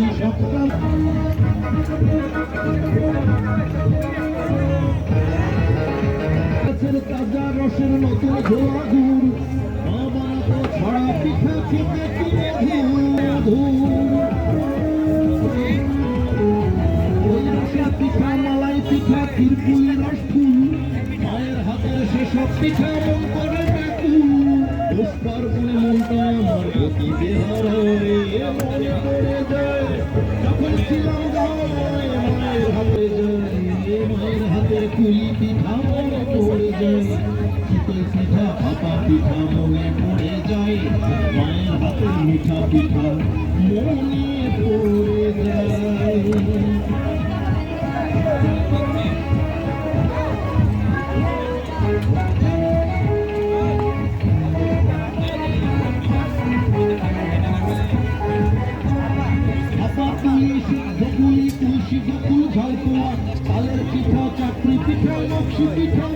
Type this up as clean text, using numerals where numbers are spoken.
প্রতি সপ্তাহ তাজা রসের নতুন ঝোলা গুড় বানাতো ছড়া পিঠা খেতে কিনে ওই রসের পিঠা মালাই পিঠা তিরপুলি রস ফুল মায়ের হাতের সেসব পিঠা মন করে ব্যাকুল পুষ্পার গুণে মনটা আমার অতি বেহার হয়ে মনে পড়ে যায় যখন ছিলাম গায়ে মায়ের হাতে যায় মায়ের হাতের কুলি পিঠা মনে পড়ে যায় চিতই পিঠা ভাপা পিঠা মনে পড়ে যায় মায়ের হাতের মিঠা পিঠা মনে পড়ে যায় তুলসী গোকুল ঝালপোয়া তালের পিঠা চাকরি পিঠা নকশি পিঠা